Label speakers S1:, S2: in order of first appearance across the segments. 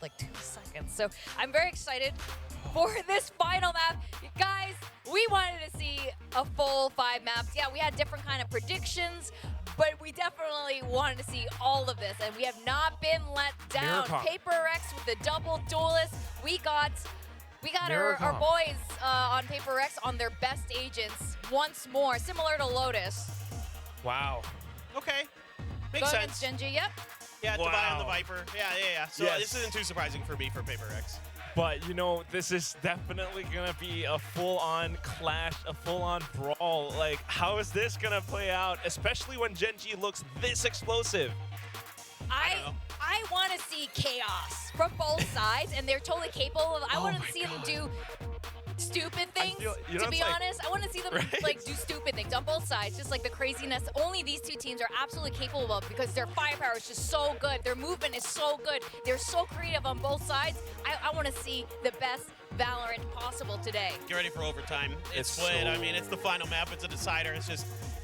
S1: like 2 seconds. So I'm very excited for this final map. Guys, we wanted to see a full 5 maps. Yeah, we had different kind of predictions, but we definitely wanted to see all of this, and we have not been let down. PRX with the double duelist. We got our boys on PRX on their best agents once more, similar to Lotus.
S2: Wow.
S3: Okay. Makes
S1: Going
S3: sense.
S1: against GenG, yep.
S3: Yeah, Divide on the Viper. Yeah. So this isn't too surprising for me for PRX.
S2: But, you know, this is definitely going to be a full-on clash, a full-on brawl. Like, how is this going to play out, especially when GenG looks this explosive?
S1: I want to see chaos from both sides, and they're totally capable of. I want to see them do stupid things. To be honest, I want to see them like do stupid things on both sides. Just like the craziness only these two teams are absolutely capable of, because their firepower is just so good. Their movement is so good. They're so creative on both sides. I want to see the best Valorant possible today.
S3: Get ready for overtime. It's split. I mean, it's the final map. It's a decider.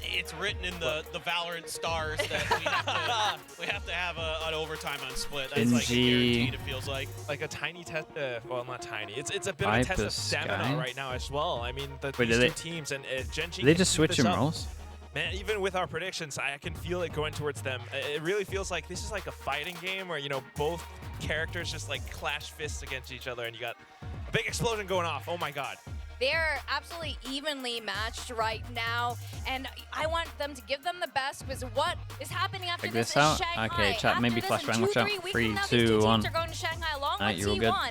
S3: It's written in the Valorant stars that we have to have an overtime on split. That's like guaranteed, it feels like.
S2: Like a tiny test, well, not tiny. It's a bit of a test of stamina right now as well. I mean, these two teams and GenG.
S4: They just switch them roles.
S2: Man, even with our predictions, I can feel it going towards them. It really feels like this is like a fighting game where, you know, both characters just like clash fists against each other, and you got a big explosion going off. Oh my God.
S1: They're absolutely evenly matched right now, and I want them to give them the best, because what is happening after this is Shanghai.
S4: Okay, chat, maybe flashbang, watch out. 3, 2, 1.
S1: Teams are going to Shanghai along with T1,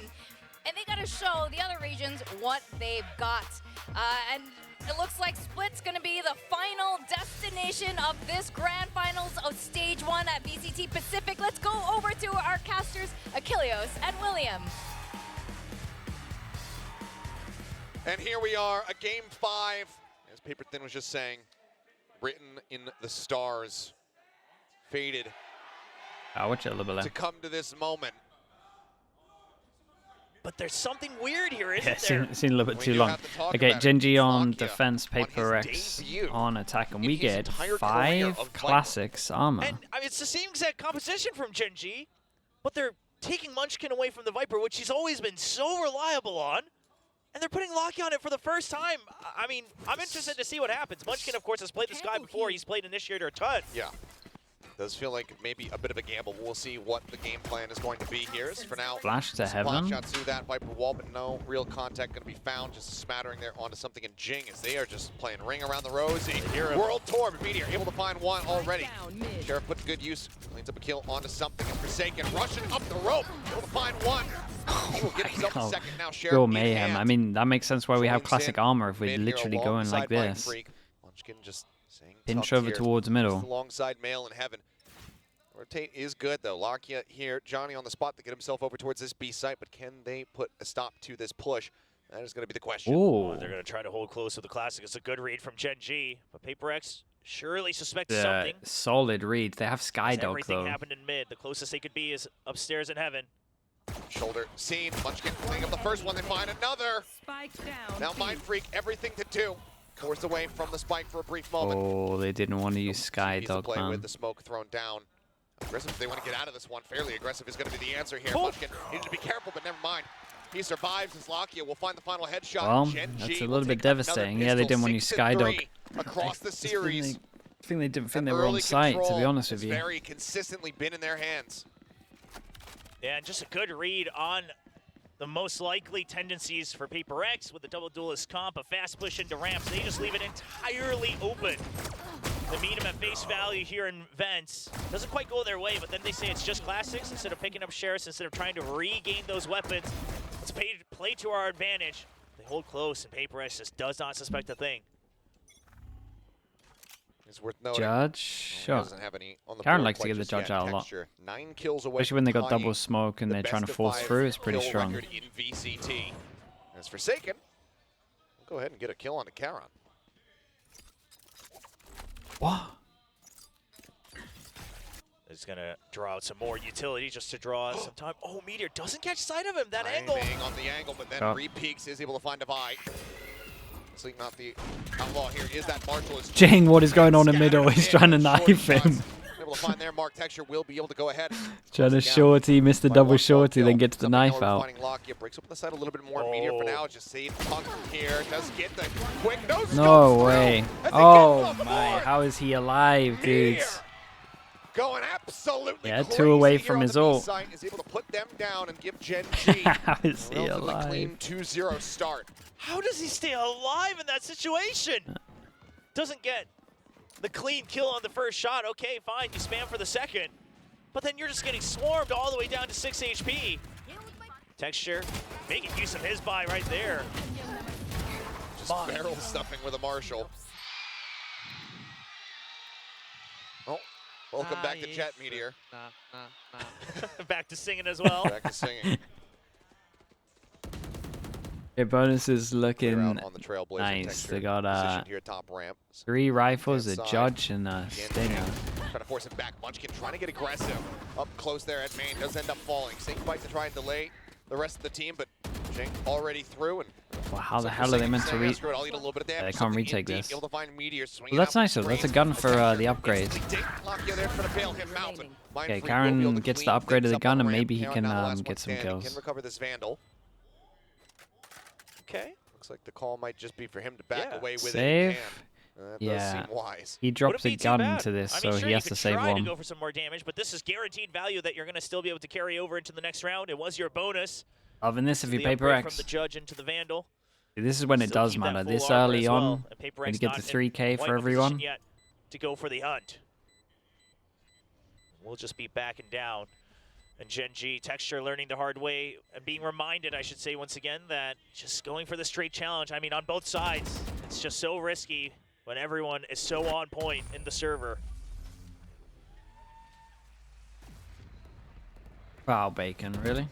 S1: and they got to show the other regions what they've got. And it looks like Split's going to be the final destination of this grand finals of Stage 1 at VCT Pacific. Let's go over to our casters, Achilleos and William.
S5: And here we are, a game 5, as Paper Thin was just saying, written in the stars, fated
S4: watch it a little bit
S5: to come to this moment.
S3: But there's something weird here, isn't
S4: there? Seen a little bit too long. Okay, GenG on defense, PRX on attack, and we get 5 classics armor.
S6: And I mean, it's the same exact composition from GenG, but they're taking Munchkin away from the Viper, which he's always been so reliable on. And they're putting Locky on it for the first time. I mean, I'm interested to see what happens. Munchkin, of course, has played this guy before. He's played Initiator a ton.
S5: Yeah. Does feel like maybe a bit of a gamble. We'll see what the game plan is going to be here. As for now,
S4: flash to heaven.
S5: Shots through that Viper wall, but no real contact going to be found. Just a smattering there onto something in GenG, as they are just playing ring around the rosy. World Tour, but Meteor able to find one already. Sheriff put good use, cleans up a kill onto something. And Forsaken rushing up the rope, able to find one. He will get himself a second now. Sheriff
S4: Go mayhem. I mean, that makes sense why we have classic armor if we're literally going like this.
S5: Munchkin just saying
S4: pinch over towards middle.
S5: Alongside Mail in Heaven. Rotate is good though. Lakia here, Johnny on the spot to get himself over towards this B site, but can they put a stop to this push? That is going to be the question.
S4: Ooh.
S6: They're going to try to hold close with the classic. It's a good read from GenG, but PRX surely suspects something.
S4: Solid read. They have Skydog though.
S6: Everything happened in mid. The closest they could be is upstairs in heaven.
S5: Shoulder seen. Munchkin cleaning up the first one. They find another.
S7: Spike down.
S5: Now Mind Freak, everything to do. Forced away from the spike for a brief moment.
S4: Oh, they didn't want to use Skydog,
S5: play
S4: man.
S5: With the smoke thrown down. Aggressive if they want to get out of this one. Fairly aggressive is going to be the answer here. Munchkin needed to be careful, but never mind. He survives as Lakia will find the final headshot.
S4: Well, that's a little bit devastating. Yeah, they didn't want to use Skydog.
S5: Across the series.
S4: I think they didn't think they were on site, to be honest with you.
S5: Very consistently been in their hands.
S6: Yeah, and just a good read on the most likely tendencies for PRX with the double duelist comp, a fast push into ramps. They just leave it entirely open to meet him at face value here in Vents. Doesn't quite go their way, but then they say it's just classics. Instead of picking up sheriffs, instead of trying to regain those weapons, let's play to our advantage. They hold close, and PRX just does not suspect a thing.
S5: It's worth noting.
S4: Judge, sure.
S5: Doesn't have any on the
S4: Karen
S5: board
S4: likes to
S5: quite
S4: get the
S5: just
S4: judge
S5: yet.
S4: out a lot.
S5: Texture, 9 kills away.
S4: Especially when they got
S5: from
S4: double smoke and they're trying to force through, it's pretty
S5: kill
S4: strong.
S5: record in VCT. As Forsaken, we'll go ahead and get a kill on the Charon.
S4: What?
S6: Is going to draw out some more utility just to draw some time. Oh, Meteor doesn't catch sight of him. That angle.
S5: On the angle, but then re-peeks, is able to find Divide. Sleep not the outlaw here. Is that Marshall?
S4: GenG, what is going on in middle? He's trying to knife him.
S5: able to find there. Mark Texture will be able to go ahead.
S4: Trying to shorty, missed the double shorty, then gets the knife out.
S5: Finding Lockyer, breaks open the side a little bit more. Meteor for now, just save Punk from here. Does get the quick
S4: no way. Oh my, how is he alive, dudes?
S5: Going absolutely
S4: yeah,
S5: crazy
S4: 2 away
S5: here
S4: from
S5: on
S4: his
S5: the B
S4: ult.
S5: site, is able to put them down and give GenG
S4: How is he
S5: a relatively
S4: alive?
S5: clean 2-0 start.
S6: How does he stay alive in that situation? Doesn't get the clean kill on the first shot. Okay, fine, you spam for the second. But then you're just getting swarmed all the way down to 6 HP. Texture making use of his buy right there.
S5: Just barrel stuffing with a Marshall. Oh, welcome back to Jet, Meteor.
S6: Back to singing as well.
S5: Back to singing.
S4: Your bonus is looking
S5: On the Trailblazer
S4: nice.
S5: Texture.
S4: They got
S5: Positioned here top ramp.
S4: 3 rifles, a
S5: Inside.
S4: judge, and a stinger.
S5: Trying to force him back. Munchkin trying to get aggressive. Up close there at main. Does end up falling. Sink fight to try and delay the rest of the team, but Jing already through. And
S4: Well, how the hell are they meant to reach?
S5: I'll eat a little bit of damage.
S4: They can't
S5: Something
S4: retake
S5: in deep,
S4: this.
S5: able to find Meteor,
S4: Well, that's nice though. That's a gun for the upgrade. Okay, Karen gets the upgrade of the gun, and maybe he can get some kills.
S5: Can recover this Vandal.
S6: Okay.
S5: Looks like the call might just be for him to back away with
S4: Save.
S5: it. That
S4: Yeah.
S5: does seem wise.
S4: He drops a
S6: Wouldn't be too
S4: gun
S6: bad.
S4: into this,
S6: I
S4: so
S6: mean, sure,
S4: he has
S6: you
S4: to
S6: could
S4: save
S6: try
S4: one.
S6: to go for some more damage, but this is guaranteed value that you're going to still be able to carry over into the next round. It was your bonus.
S4: Other this if you
S6: The
S4: pay
S6: upgrade
S4: PRX.
S6: from the judge into the Vandal.
S4: This is when it
S6: Still
S4: does
S6: keep that
S4: matter.
S6: full
S4: This
S6: armor
S4: early
S6: as well,
S4: on,
S6: and PRX
S4: when you get
S6: not
S4: the
S6: in
S4: 3K
S6: quite a
S4: for
S6: position
S4: everyone.
S6: Yet to go for the hunt. We'll just be backing down. And GenG, Texture learning the hard way, and being reminded, I should say once again, that just going for the straight challenge, I mean, on both sides, it's just so risky when everyone is so on point in the server.
S4: Wow, Bacon, really?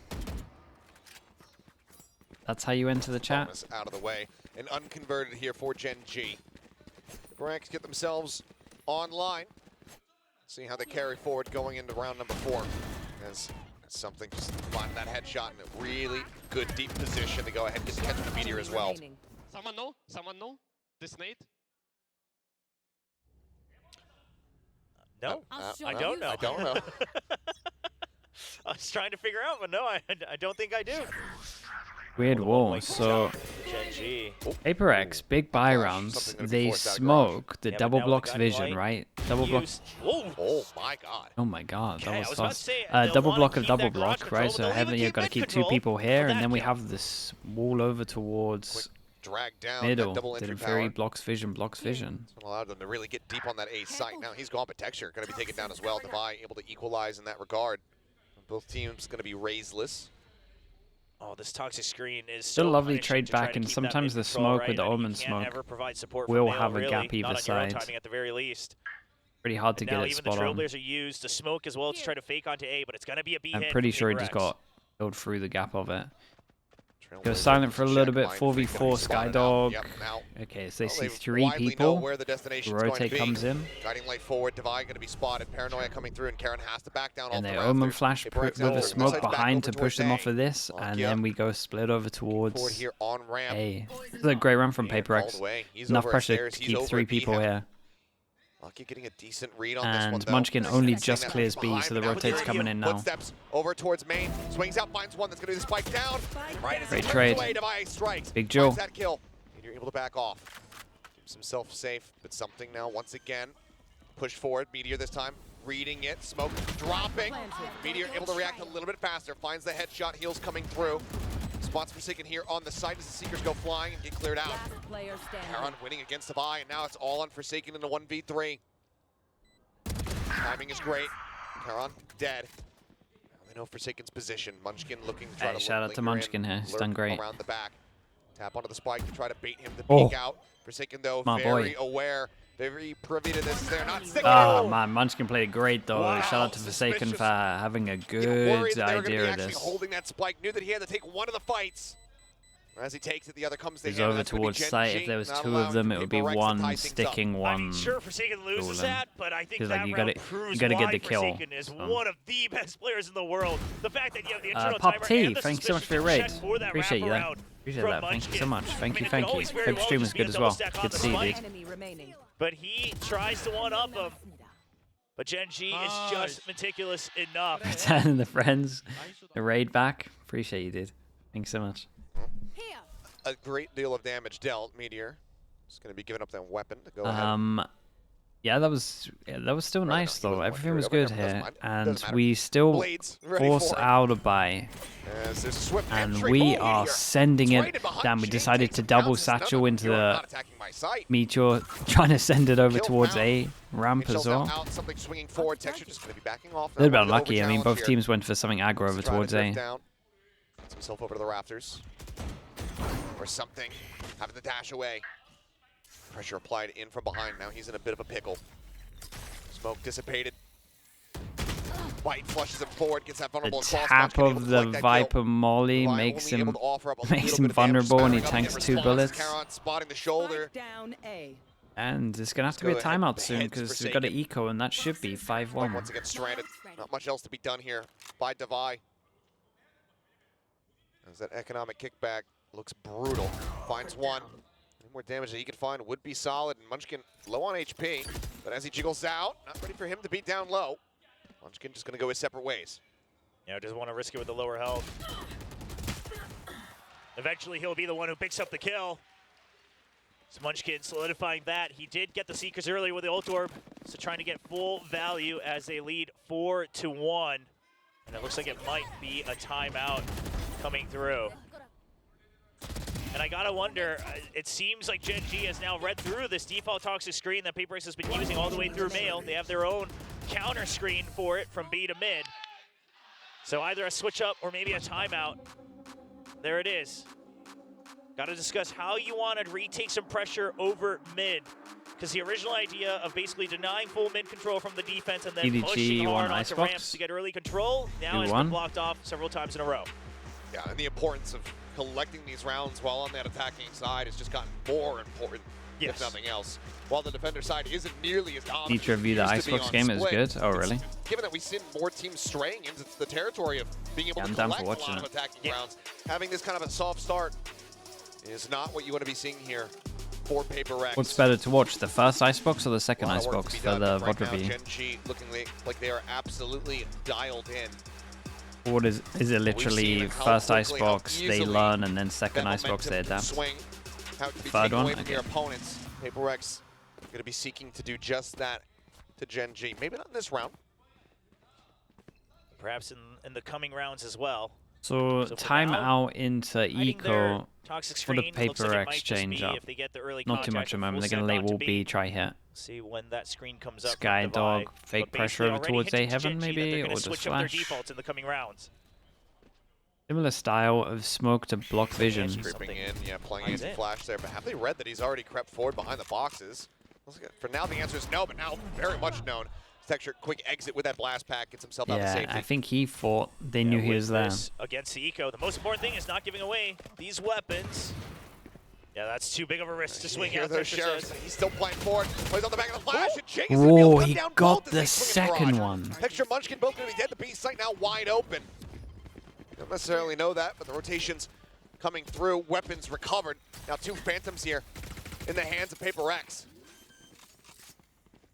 S4: That's how you enter the chat?
S5: Bonus out of the way. And unconverted here for GenG. PRX get themselves online. See how they carry forward going into round number 4. As something just finding that headshot in a really good deep position to go ahead and get the catch on the Meteor as well.
S7: Someone know? Someone know? This nade?
S6: No,
S5: I
S6: don't know.
S5: I don't know.
S6: I was trying to figure out, but no, I don't think I do.
S4: Weird wall. So,
S6: GenG.
S4: PRX, big buy rounds,
S5: something gonna be
S4: they
S5: forced out of
S4: smoke the
S6: Yeah, but
S4: double
S6: now with
S4: blocks
S6: the guiding
S4: vision,
S6: light
S4: right? Double block.
S6: Whoa.
S5: Oh my god.
S4: Oh my god, that
S6: Okay,
S4: was
S6: I was about to
S4: fast.
S6: say, they'll
S4: Double
S6: wanna
S4: block of
S6: keep
S4: double
S6: that garage
S4: block,
S6: control,
S4: right?
S6: but
S4: So
S6: they'll
S4: heaven,
S6: even
S4: you've got to
S6: keep
S4: keep 2
S6: mid
S4: people
S6: control
S4: here,
S6: of
S4: and
S6: that
S4: then we
S6: kill.
S4: have this wall over towards
S5: Drag down that
S4: middle.
S5: double
S4: Did
S5: entry
S4: Inferi
S5: power.
S4: blocks vision, blocks vision.
S5: Allowed them to really get deep on that A site. Now he's gone, but Texture going to be taken down as well. Devi able to equalize in that regard. Both teams going to be raiseless.
S6: Oh, this toxic screen is
S4: Still
S6: so
S4: a lovely
S6: punishing
S4: trade
S6: to try
S4: back,
S6: to
S4: and
S6: keep that
S4: sometimes the
S6: mid-control,
S4: smoke
S6: right?
S4: with the
S6: I mean,
S4: omen
S6: you can't
S4: smoke
S6: ever provide support
S4: will
S6: from
S4: have
S6: Mail,
S4: a gap
S6: really,
S4: either
S6: not on your own
S4: side.
S6: timing at the very least.
S4: Pretty hard to
S6: And
S4: get
S6: now
S4: it
S6: even the
S4: spot on.
S6: Trailblazer used the smoke as well to try to fake onto A, but it's going to be a B
S4: I'm
S6: hit
S4: pretty
S6: from
S4: sure he just
S6: PRX.
S4: got killed through the gap of it.
S5: Trailblazer
S4: Go silent for a little bit,
S5: check,
S4: 4v4
S5: gonna be spotted out.
S4: Skydog.
S5: Yep, now,
S4: Okay, so they
S5: well,
S4: see
S5: they
S4: 3
S5: widely know
S4: people.
S5: where the destination's going to
S4: Rotate
S5: be.
S4: comes in,
S5: Guiding light forward, Devi going to be spotted. Paranoia coming through, and Karen has to back down
S4: and
S5: off
S4: they
S5: the
S4: Omen
S5: rafters.
S4: flash
S5: PRX
S4: with
S5: out,
S4: a
S5: this
S4: smoke
S5: side's back
S4: behind
S5: over
S4: to push
S5: towards
S4: them
S5: A.
S4: off of this,
S5: Lock
S4: and
S5: you
S4: then
S5: up.
S4: we go split over
S5: Forward
S4: towards
S5: here on ramp.
S4: A. This is a great run from
S5: All
S4: PRX.
S5: the way. He's
S4: Enough
S5: over
S4: pressure
S5: stairs.
S4: to
S5: He's
S4: keep
S5: over
S4: 3
S5: at B
S4: people
S5: heaven.
S4: here.
S5: Lucky getting a decent read on this one,
S4: And
S5: though.
S4: Munchkin only
S5: Seeing
S4: just
S5: that
S4: clears
S5: from
S4: B,
S5: behind,
S4: so the
S5: but now
S4: rotate's
S5: with
S4: coming in now.
S5: Footsteps over towards main. Swings out, finds one that's going to do the spike down. Right as he
S4: Great
S5: turns
S4: trade.
S5: away, Devi strikes.
S4: Big Joe.
S5: Finds that kill. And you're able to back off. Keeps himself safe, but something now once again. Push forward. Meteor this time. Reading it. Smoke dropping. Meteor able to react a little bit faster. Finds the headshot. Heals coming through. Spots Forsaken here on the site as the Seekers go flying and get cleared out. Karen winning against Devi, and now it's all on Forsaken in a 1v3. Timing is great. Karan dead. Now they know Forsaken's position. Munchkin looking to try
S4: Hey,
S5: to
S4: shout out to
S5: linger
S4: Munchkin
S5: in,
S4: here. He's
S5: lurk
S4: done great.
S5: around the back. Tap onto the spike to try to bait him to
S4: Oh.
S5: peek out. Forsaken though
S4: My
S5: very
S4: boy.
S5: aware, very privy to this. They're not sticking.
S4: Oh man, Munchkin played great though.
S5: Wow,
S4: Shout out to Forsaken
S5: suspicious.
S4: for having a
S5: Worried
S4: good
S5: that they were going to be
S4: idea of
S5: actually
S4: this.
S5: holding that spike. Knew that he had to take one of the fights. As he takes it, the other comes to
S4: He's
S5: him.
S4: over
S5: That's gonna be
S4: towards site. If
S5: GenG,
S4: there was
S5: not
S4: 2 of
S5: allowing
S4: them, it would be
S5: PRX to tie
S4: one
S5: things up.
S4: sticking,
S6: I
S4: one
S6: mean, sure, Forsaken loses
S4: dueling.
S6: that, but I think
S4: 'Cause,
S6: that
S4: like, you
S6: round
S4: gotta-
S6: proves
S4: you gotta get
S6: why
S4: the kill.
S6: Forsaken is
S4: So.
S6: one of the best players in the world. The fact that you have the internal
S4: Pop
S6: timer
S4: T,
S6: and the
S4: thank you so much for your
S6: suspicion
S4: raid.
S6: check for that
S4: Appreciate you that.
S6: wraparound
S4: Appreciate
S6: from
S4: that. Thank you so
S6: Munchkin.
S4: much. Thank
S6: I
S4: you,
S6: mean, it
S4: thank
S6: could
S4: you.
S6: always very
S4: Hope
S6: well
S4: stream was
S6: just be
S4: good
S6: a
S4: as
S6: double
S4: well.
S6: stack on
S4: Good
S6: the
S4: to see you,
S6: spike.
S4: dude.
S6: But he tries to one-up him. But GenG is just meticulous enough.
S4: Returning the friends. The raid back. Appreciate you, dude. Thanks so much.
S5: A great deal of damage dealt. Meteor is going to be giving up that weapon to go ahead.
S4: Yeah, that was still nice though. Everything was good here, and
S5: matter.
S4: we still
S5: Blades ready
S4: force
S5: for it.
S4: out a buy,
S5: As there's a swift
S4: and
S5: entry.
S4: we
S5: Oh,
S4: are
S5: Meteor.
S4: sending it
S5: Right behind
S4: down. We
S5: G,
S4: decided
S5: takes
S4: to
S5: some
S4: double
S5: bounces. None of
S4: satchel
S5: them
S4: into
S5: pure,
S4: the
S5: not attacking my sight.
S4: Meteor, trying to send it over
S5: Kill
S4: towards
S5: found.
S4: A ramp as
S5: Mitchell's now
S4: well.
S5: out, something swinging forward. Texture just going to be backing off.
S4: A little bit
S5: Now,
S4: unlucky. I mean, both
S5: here.
S4: teams went for something aggro over
S5: He's trying
S4: towards
S5: to drift
S4: A.
S5: down. Gets himself over to the rafters. Or something. Having the dash away. Pressure applied in from behind. Now he's in a bit of a pickle. Smoke dissipated. White flushes him forward, gets that
S4: The
S5: vulnerable across.
S4: tap
S5: Munchkin able
S4: of
S5: to
S4: the
S5: collect that kill.
S4: Viper Molly
S5: Levi
S4: makes
S5: only able
S4: him
S5: to offer up a
S4: makes
S5: little
S4: him
S5: bit of damage,
S4: vulnerable, and he
S5: sparing up
S4: tanks
S5: in
S4: 2
S5: response.
S4: bullets.
S5: Caron spotting the shoulder.
S8: Down A.
S4: And it's gonna have to be a
S5: go ahead.
S4: timeout
S5: The
S4: soon
S5: heads
S4: because we've
S5: forsake
S4: got an
S5: him.
S4: eco, and that should be
S5: But
S4: 5-1.
S5: once again stranded. Not much else to be done here by Devi. As that economic kickback looks brutal. Finds one. Any more damage that he could find would be solid. And Munchkin low on HP, but as he jiggles out, not ready for him to be down low. Munchkin just going to go his separate ways.
S6: You know, doesn't want to risk it with the lower health. Eventually, he'll be the one who picks up the kill. So Munchkin solidifying that. He did get the Seekers earlier with the ult orb, so trying to get full value as they lead 4-1. And it looks like it might be a timeout coming through. And I gotta wonder, it seems like GenG has now read through this default toxic screen that PRX has been using all the way through male. They have their own counter screen for it from B to mid. So either a switch up or maybe a timeout. There it is. Gotta discuss how you want to retake some pressure over mid. Because the original idea of basically denying full mid control from the defense and then
S4: EDG,
S6: pushing
S4: you
S6: hard
S4: want
S6: onto
S4: Icebox?
S6: ramps to get early control now has
S4: 2-1.
S6: been blocked off several times in a row.
S5: Yeah, and the importance of collecting these rounds while on that attacking side has just gotten more important,
S6: Yes.
S5: if nothing else. While the defender side isn't nearly as dominant.
S4: Need to review the
S5: as it used to be
S4: Icebox
S5: on
S4: game. It was
S5: Split,
S4: good. Oh, really?
S5: Given that we've seen more teams straying into the territory of being able
S4: Yeah,
S5: to
S4: I'm down
S5: collect
S4: for
S5: a
S4: watching
S5: lot of
S4: it.
S5: attacking rounds, having this kind of a soft start is not what you want to be seeing here for PRX.
S4: What's better to watch, the first Icebox or the
S5: A
S4: second
S5: lot of work
S4: Icebox
S5: to be
S4: for
S5: done,
S4: the
S5: but right
S4: VOD
S5: now,
S4: review?
S5: GenG looking like they are absolutely dialed in.
S4: What is it literally
S5: seen how
S4: first
S5: quickly, how
S4: Icebox they
S5: easily
S4: learn, and then second
S5: that
S4: Icebox they
S5: momentum
S4: adapt?
S5: swing, how it can be
S4: Third
S5: taken
S4: one?
S5: away from
S4: Okay.
S5: your opponents. PRX going to be seeking to do just that to GenG. Maybe not in this round.
S6: Perhaps in the coming rounds as well.
S4: So
S6: So for
S4: time
S6: now,
S4: out into
S6: Hiding their
S4: eco
S6: toxic
S4: for the
S6: screen, looks like it
S4: PRX
S6: might just
S4: change
S6: be
S4: up.
S6: if they get the early
S4: Not too
S6: contact
S4: much at the
S6: with
S4: moment.
S6: full
S4: They're gonna
S6: set
S4: late
S6: not to
S4: wall
S6: be.
S4: B, try hit.
S6: See when that screen comes up.
S4: Sky
S6: from
S4: Dog,
S6: Devi,
S4: fake
S6: but
S4: pressure
S6: basically
S4: over
S6: already
S4: towards
S6: hinting
S4: A
S6: to
S4: heaven
S6: GenG that
S4: maybe,
S6: they're
S4: or
S6: gonna
S4: just
S6: switch up their
S4: flash.
S6: defaults in the coming rounds.
S4: Similar style of smoke to block vision.
S5: Creeping
S6: Something
S5: in, yeah, playing
S6: finds
S5: into
S6: it.
S5: flash there. But have they read that he's already crept forward behind the boxes? For now, the answer is no, but now very much known. Texture, quick exit with that blast pack, gets himself out of
S4: Yeah,
S5: safety.
S4: I think he thought they knew he
S6: with
S4: was there.
S6: this against the eco, the most important thing is not giving away these weapons. Yeah, that's too big of a risk to swing
S5: Hear
S6: out.
S5: those
S6: Texture
S5: sheriffs.
S6: says.
S5: He's still playing forward. Plays on the back of the flash. And Jing is gonna be able
S4: Whoa,
S5: to
S4: he
S5: cut down
S4: got
S5: both as
S4: the
S5: they swing in
S4: second
S5: barrage.
S4: one.
S5: Texture, Munchkin both going to be dead. The B site now wide open. Don't necessarily know that, but the rotations coming through. Weapons recovered. Now 2 Phantoms here in the hands of PRX.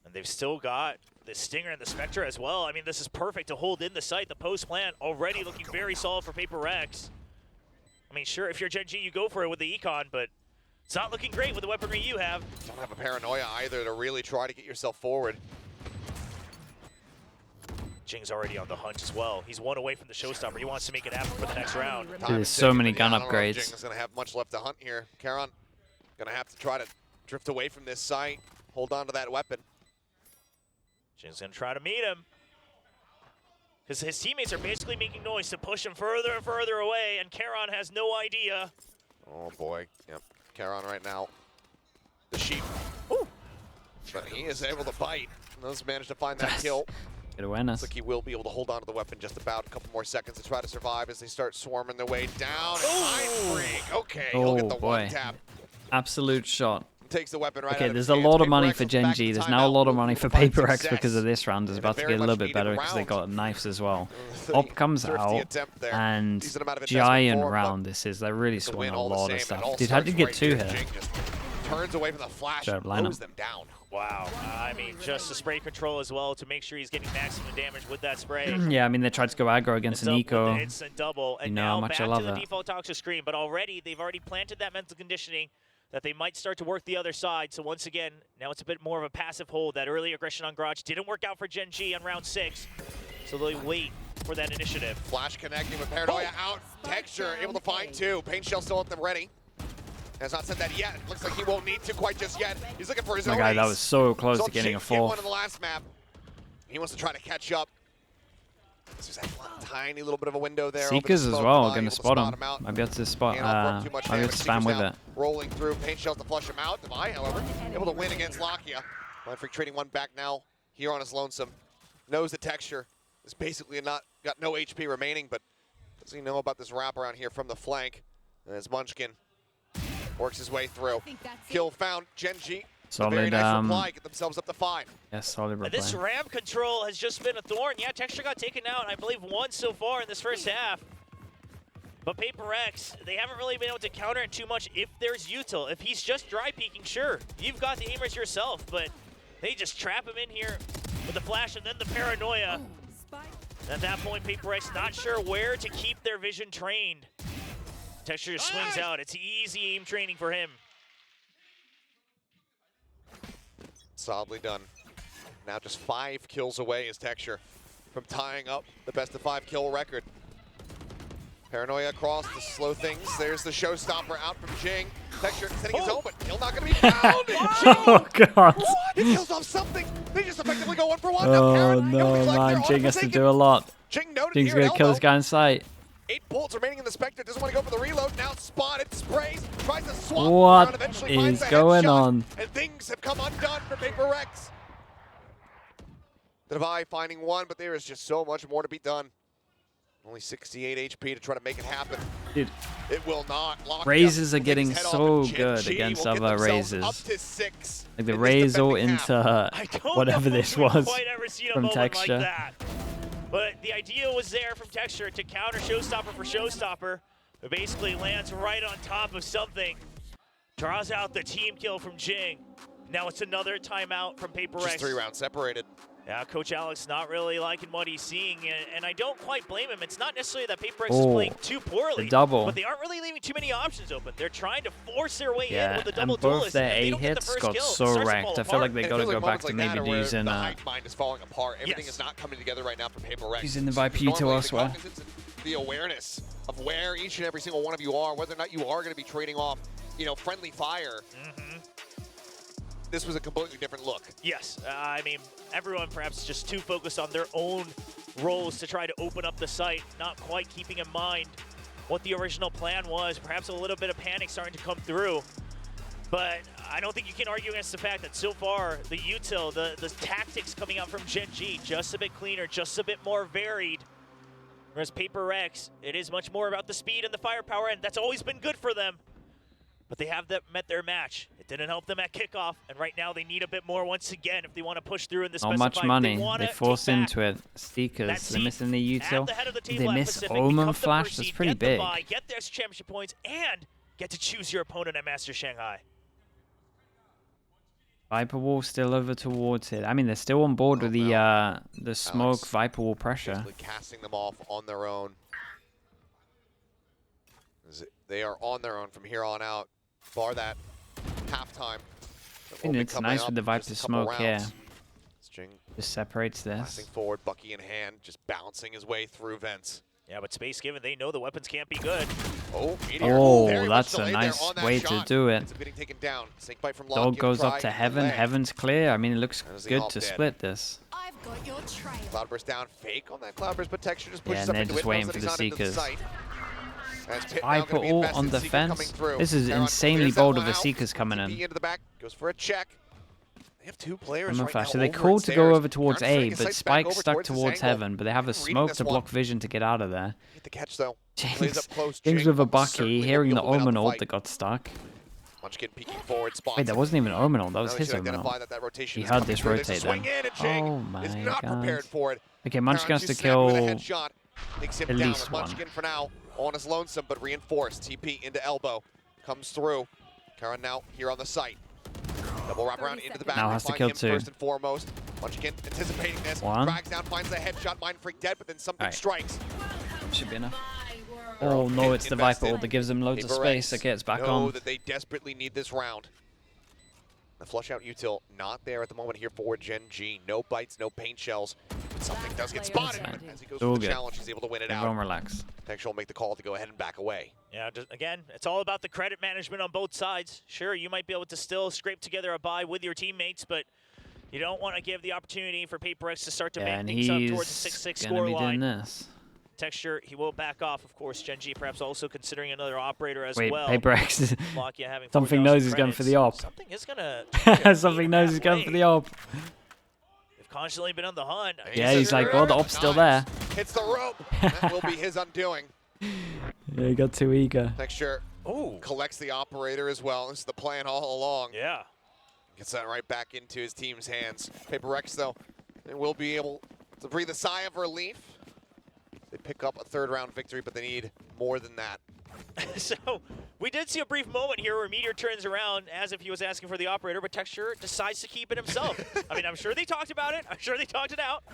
S6: And they've still got the Stinger and the Spectre as well. I mean, this is perfect to hold in the site. The post plan already looking very solid for PRX. I mean, sure, if you're GenG, you go for it with the Econ, but it's not looking great with the weaponry you have.
S5: Don't have a paranoia either to really try to get yourself forward.
S6: Jing's already on the hunt as well. He's one away from the showstopper. He wants to make it happen for the next round.
S4: There's so many gun
S5: I don't know if
S4: upgrades.
S5: Jing's going to have much left to hunt here. Caron going to have to try to drift away from this site. Hold on to that weapon.
S6: Jing's going to try to meet him. Because his teammates are basically making noise to push him further and further away, and Caron has no idea.
S5: Oh boy, yep. Caron right now. The sheep. But he is able to bite. Those managed to find that kill.
S4: Good awareness.
S5: Looks like he will be able to hold on to the weapon just about a couple more seconds to try to survive as they start swarming their way down. Mind freak. Okay, he'll get the
S4: Oh, boy.
S5: one tap.
S4: Absolute shot.
S5: Takes the weapon right out
S4: Okay,
S5: of
S4: there's
S5: his
S4: a
S5: hands.
S4: lot of money
S5: PRX
S4: for
S5: back to
S4: GenG.
S5: the
S4: There's now a
S5: timeout.
S4: lot of money for
S5: Find
S4: PRX
S5: success.
S4: because of this round. It's
S5: And
S4: about to
S5: very
S4: get a little
S5: much
S4: bit better
S5: needed
S4: because they
S5: round.
S4: got knives as well.
S5: The
S4: Op comes
S5: thrifty
S4: out,
S5: attempt there.
S4: and
S5: Decent amount of investment
S4: giant
S5: for him, but
S4: round this is. They're really
S5: the win
S4: scoring a
S5: all the
S4: lot
S5: same,
S4: of
S5: and it
S4: stuff.
S5: all
S4: Dude, how did you
S5: starts
S4: get
S5: right
S4: 2 here?
S5: Jing just turns away from the flash, throws them down.
S6: Wow. I mean, just the spray control as well to make sure he's getting maximum damage with that spray.
S4: Yeah, I mean, they tried to go aggro against an eco.
S6: Instant double. And
S4: you know
S6: now
S4: how much
S6: back
S4: I love
S6: to the
S4: it.
S6: default toxic screen, but they've already planted that mental conditioning that they might start to work the other side. So once again, now it's a bit more of a passive hold. That early aggression on Garage didn't work out for GenG on round 6. So they wait for that initiative.
S5: Flash connecting with Paranoia out. Texture able to find 2. Pain Shell still at them ready. Has not said that yet. Looks like he won't need to quite just yet. He's looking for his own
S4: My guy,
S5: ace.
S4: that was so close to getting a
S5: Get one
S4: 4th.
S5: in the last map. He wants to try to catch up. There's that tiny little bit of a window there.
S4: Seekers as well, gonna spot him. Might be able to spot, might be able to spam with it.
S5: Rolling through, Pain Shells to flush him out. Devi, however, able to win against Lakia. Mind Freak trading one back now here on his lonesome. Knows the Texture is basically got no HP remaining, but does he know about this wraparound here from the flank? And as Munchkin works his way through. Kill found. GenG.
S4: Solid,
S5: very nice reply. Get themselves up to 5.
S4: Yeah, solid reply.
S6: This ramp control has just been a thorn. Yeah, Texture got taken out, I believe, once so far in this first half. But PRX, they haven't really been able to counter it too much if there's util. If he's just dry peeking, sure, you've got the aimers yourself, but they just trap him in here with the flash and then the paranoia. At that point, PRX not sure where to keep their vision trained. Texture just swings out. It's easy aim training for him.
S5: Solidly done. Now just 5 kills away is Texture from tying up the best of 5 kill record. Paranoia across to slow things. There's the showstopper out from Jing. Texture setting his own, but kill not going to be found.
S4: Oh, God.
S5: What? He kills off something. They just effectively go 1 for 1.
S4: Oh, no, man. Jing has to do a lot. Jing's going to kill this guy in sight.
S5: 8 bullets remaining in the Spectre. Doesn't want to go for the reload. Now spotted. Sprays. Tries to swap.
S4: What
S5: Eventually
S4: is
S5: finds the
S4: going
S5: headshot,
S4: on?
S5: And things have come undone for PRX. Devi finding 1, but there is just so much more to be done. Only 68 HP to try to make it happen.
S4: Dude,
S5: it will not.
S4: Razes are getting so good against other Razes.
S5: Up to 6
S4: like the Raze all into whatever this was from Texture.
S6: Like that. But the idea was there from Texture to counter Showstopper for Showstopper. It basically lands right on top of something. Draws out the team kill from Jing. Now it's another timeout from PRX.
S5: Just 3 rounds separated.
S6: Yeah, Coach Alex not really liking what he's seeing, and I don't quite blame him. It's not necessarily that PRX is playing too poorly,
S4: the double.
S6: but they aren't really leaving too many options open. They're trying to force their way in with the double
S4: and both
S6: duelist,
S4: their
S6: and
S4: A
S6: they don't get the
S4: hits
S6: first
S4: got
S6: kill.
S4: so wrecked. I feel like they got to go back to maybe using
S5: the hive mind is falling apart. Everything is not coming together right now for PRX.
S4: Using the Viper to elsewhere.
S5: The awareness of where each and every single one of you are, whether or not you are going to be trading off, friendly fire. This was a completely different look.
S6: Yes, I mean, everyone perhaps just too focused on their own roles to try to open up the site, not quite keeping in mind what the original plan was. Perhaps a little bit of panic starting to come through. But I don't think you can argue against the fact that so far, the util, the tactics coming out from GenG, just a bit cleaner, just a bit more varied. Whereas PRX, it is much more about the speed and the firepower, and that's always been good for them. But they have met their match. It didn't help them at kickoff, and right now they need a bit more once again if they want to push through in this
S4: Not much money. They force into it. Seekers, they're missing the util. They miss Omen Flash. That's pretty big.
S6: Get their championship points and get to choose your opponent at Master Shanghai.
S4: Viper Wall still over towards it. I mean, they're still on board with the smoke Alex, Viper Wall pressure.
S5: Casting them off on their own. They are on their own from here on out. Bar that halftime.
S4: It's nice with the Viper smoke here.
S5: String
S4: just separates this.
S5: Passing forward, Bucky in hand, just bouncing his way through vents.
S6: Yeah, but space given, they know the weapons can't be good.
S4: That's a nice way to do it. Dog goes up to Heaven. Heaven's clear. I mean, it looks good to split this.
S8: I've got your trail.
S5: Cloudburst down, fake on that Cloudburst, but Texture just pushes
S4: and
S5: up
S4: they're
S5: into
S4: just
S5: it,
S4: waiting for the Seekers.
S5: Viper
S4: all on defense. This is insanely bold of the Seekers coming in.
S5: Into the back, goes for a check. They have 2 players right now.
S4: So they called to go over towards A, but Spike's stuck towards Heaven, but they have a smoke to block vision to get out of there.
S5: Get the catch though.
S4: Jing's with a Bucky, hearing the Omen ult that got stuck. Wait, that wasn't even Omen ult, that was his Omen ult. He had this rotate then. Oh my god. Okay, Munchkin has to kill at least one.
S5: For now, on his lonesome, but reinforced. TP into elbow. Comes through. Karan now here on the site. Double wrap around into the back.
S4: Now has to
S5: Find
S4: kill
S5: him
S4: 2.
S5: first and foremost. Munchkin anticipating this.
S4: 1.
S5: Drags down, finds the headshot. Mind Freak dead, but then something strikes.
S4: Should be enough. Oh no, it's the Viper ult that gives him loads of space. It gets back on.
S5: That they desperately need this round. The flush out util not there at the moment here for GenG. No bites, no paint shells. But something does get spotted. As he goes for the challenge, he's able to win it out.
S4: Everyone relax.
S5: Texture will make the call to go ahead and back away.
S6: Yeah, just, again, it's all about the credit management on both sides. Sure, you might be able to still scrape together a buy with your teammates, but you don't want to give the opportunity for PRX to start to make things up towards the 6-6 scoreline. Texture, he will back off, of course. GenG perhaps also considering another operator as well.
S4: Wait, PRX.
S6: Having
S4: Something knows he's going for the op.
S6: Something is gonna.
S4: Something knows he's going for the op.
S6: They've constantly been on the hunt.
S4: Yeah, he's like, oh, the op's still there.
S5: Hits the rope. That will be his undoing.
S4: Yeah, he got too eager.
S5: Texture collects the operator as well. This is the plan all along.
S6: Yeah.
S5: Gets that right back into his team's hands. PRX, though, they will be able to breathe a sigh of relief. They pick up a 3rd round victory, but they need more than that.
S6: So we did see a brief moment here where Meteor turns around as if he was asking for the operator, but Texture decides to keep it himself. I mean, I'm sure they talked about it. I'm sure they talked it out.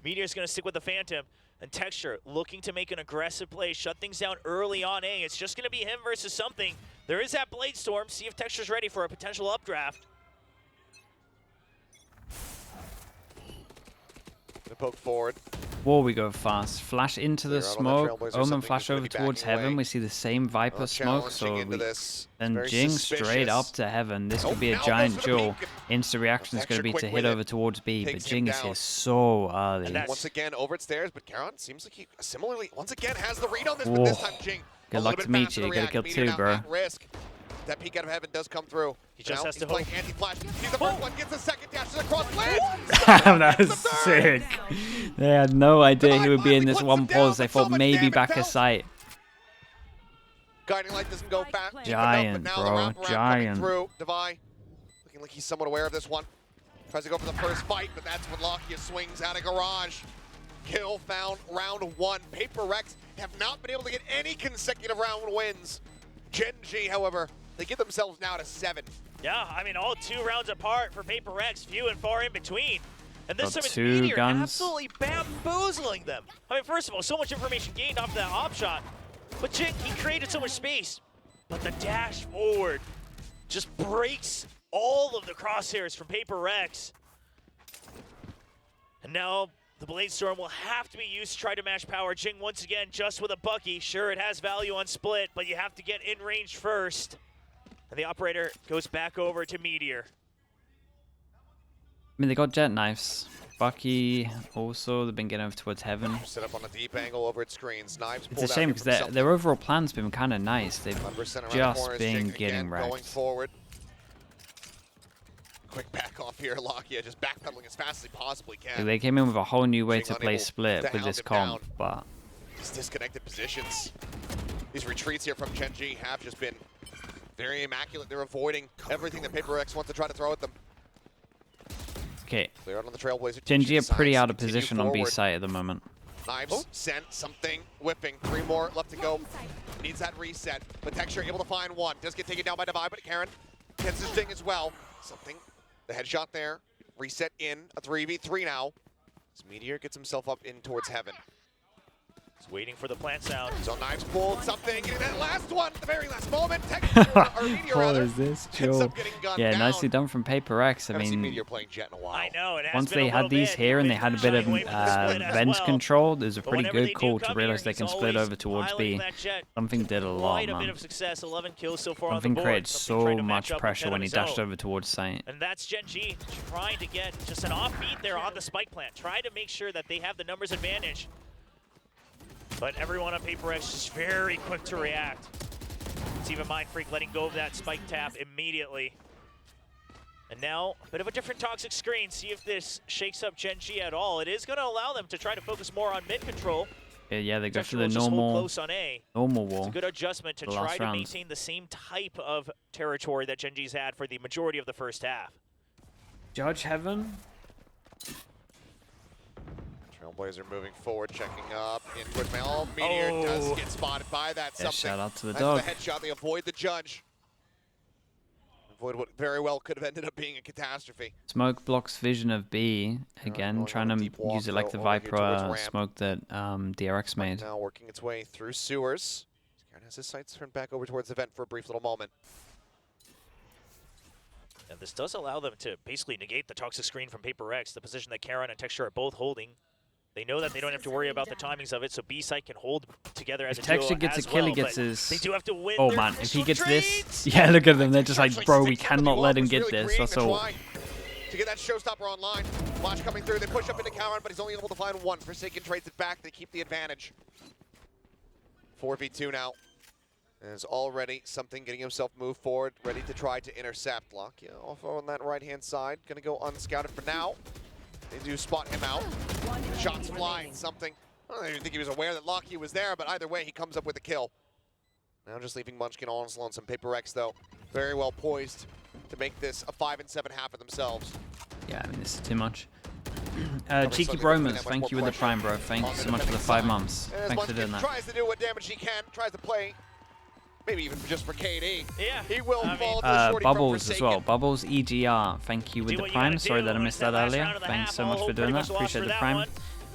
S6: Meteor's going to stick with the Phantom. And Texture looking to make an aggressive play, shut things down early on A. It's just going to be him versus something. There is that Blade Storm. See if Texture's ready for a potential updraft.
S5: Gonna poke forward.
S4: Whoa, we go fast. Flash into the smoke. Omen flash over towards Heaven. We see the same Viper smoke. So then Jing straight up to Heaven. This could be a giant duel. Insta reaction is going to be to hit over towards B, but Jing is here so early.
S5: Once again over at stairs, but Karan seems like he similarly once again has the read on this, but this time Jing.
S4: Good luck to meet you. You gotta kill 2, bro.
S5: That peek out of Heaven does come through.
S6: He just has to hope.
S5: Anti-flash. He's the first one, gets the second dash across lands.
S4: That was sick. They had no idea he would be in this one pause. They thought maybe back a sight.
S5: Guiding light doesn't go fast.
S4: Giant, bro. Giant.
S5: Through. Devi looking like he's somewhat aware of this one. Tries to go for the first fight, but that's when Lakia swings out of garage. Kill found round 1. PRX have not been able to get any consecutive round wins. GenG, however, they get themselves now to 7.
S6: Yeah, I mean, all 2 rounds apart for PRX, few and far in between. And this time it's
S4: 2
S6: Meteor
S4: guns.
S6: absolutely bamboozling them. I mean, first of all, so much information gained off that op shot. But Jing, he created so much space. But the dash forward just breaks all of the crosshairs from PRX. And now the Blade Storm will have to be used to try to match power. Jing once again just with a Bucky. Sure, it has value on split, but you have to get in range first. And the operator goes back over to Meteor.
S4: I mean, they got jet knives. Bucky also, they've been getting over towards Heaven.
S5: Set up on a deep angle over at screens. Knives
S4: It's a shame because their overall plan's been kind of nice. They've just
S5: corners,
S4: been
S5: Jing
S4: getting
S5: again,
S4: wrecked.
S5: Going forward. Quick back off here, Lakia just backpedaling as fast as he possibly can.
S4: They came in with a whole new way
S5: Jing
S4: to play split with this comp, but
S5: these disconnected positions, these retreats here from GenG have just been very immaculate. They're avoiding everything that PRX wants to try to throw at them.
S4: okay.
S5: Clear out on the Trailblazer.
S4: GenG are pretty out of position on B site at the moment.
S5: Knives sent, something whipping. 3 more left to go. Needs that reset, but Texture able to find 1. Does get taken down by Devi, but Karan gets his Jing as well. Something. The headshot there. Reset in. A 3v3 now. As Meteor gets himself up in towards Heaven.
S6: He's waiting for the plant sound.
S5: So Knives pulled something. Getting that last one at the very last moment. Texture, or Meteor
S4: What
S5: rather,
S4: is this?
S5: ends up getting gunned
S4: Yeah,
S5: down.
S4: nicely done from PRX. I
S5: Haven't seen
S4: mean,
S5: Meteor playing Jet in a while.
S6: I know, it has
S4: once
S6: been a
S4: they had
S6: little
S4: these
S6: bit.
S4: here and they
S6: They've
S4: had a
S6: been
S4: bit of
S6: shying away from the split as
S4: venge
S6: well.
S4: control, it was a
S6: But
S4: pretty
S6: whenever they
S4: good
S6: do
S4: call
S6: come
S4: to realize
S6: here,
S4: they can
S6: he's
S4: split
S6: always
S4: over towards
S6: piloting
S4: B.
S6: that Jet.
S4: Something did a lot,
S6: Quite a bit
S4: man.
S6: of success, 11 kills so far on the
S4: Something
S6: board.
S4: created
S6: Something trying
S4: so
S6: to
S4: much
S6: match up
S4: pressure
S6: with
S4: when he
S6: Jet on
S4: dashed
S6: his own.
S4: over towards site.
S6: And that's GenG trying to get just an offbeat there on the spike plant. Try to make sure that they have the numbers advantage. But everyone on PRX is very quick to react. It's even Mind Freak letting go of that spike tap immediately. And now, a bit of a different toxic screen. See if this shakes up GenG at all. It is going to allow them to try to focus more on mid control.
S4: Yeah, they go for
S6: Texture
S4: the
S6: will just hold
S4: normal
S6: close on A.
S4: wall.
S6: It's a good adjustment to
S4: The
S6: try
S4: last
S6: to
S4: round.
S6: maintain the same type of territory that GenG's had for the majority of the first half.
S4: Judge Heaven.
S5: Trailblazer moving forward, checking up in towards Mal. Meteor does get spotted by that
S4: Yeah,
S5: something.
S4: shout out to the
S5: That's
S4: dog.
S5: the headshot. They avoid the judge. Avoid what very well could have ended up being a catastrophe.
S4: Smoke blocks vision of B again, trying to use it like the Viper smoke that DRX made.
S5: Now working its way through sewers. Karen has his sights turned back over towards the vent for a brief little moment.
S6: And this does allow them to basically negate the toxic screen from PRX, the position that Karen and Texture are both holding. They know that they don't have to worry about the timings of it, so B-side can hold together as a duo.
S4: If Texture gets a kill, he gets his...
S6: They do have to win.
S4: Oh man, if he gets this... Yeah, look at them. They're just like, bro, we cannot let him get this. That's all.
S5: To get that showstopper online. Flash coming through. They push up into Karen, but he's only able to find one. Forsaken trades it back. They keep the advantage. 4v2 now. There's already something getting himself moved forward, ready to try to intercept. Lockya off on that right-hand side. Going to go unscouted for now. They do spot him out. Shots flying, something. I don't even think he was aware that Lockya was there, but either way, he comes up with a kill. Now just leaving Munchkin all on his lonesome. PRX, though, very well poised to make this a 5-7 half of themselves.
S4: Yeah, I mean, this is too much. Cheeky Bromers, thank you with the Prime, bro. Thank you so much for the 5 months. Thanks for doing that.
S5: Tries to do what damage he can, tries to play, maybe even just for KD.
S6: Yeah.
S5: He will fall to the shorty
S4: Bubbles as well. Bubbles EGR, thank you with the Prime. Sorry that I missed that earlier. Thanks so much for doing that. Appreciate the Prime.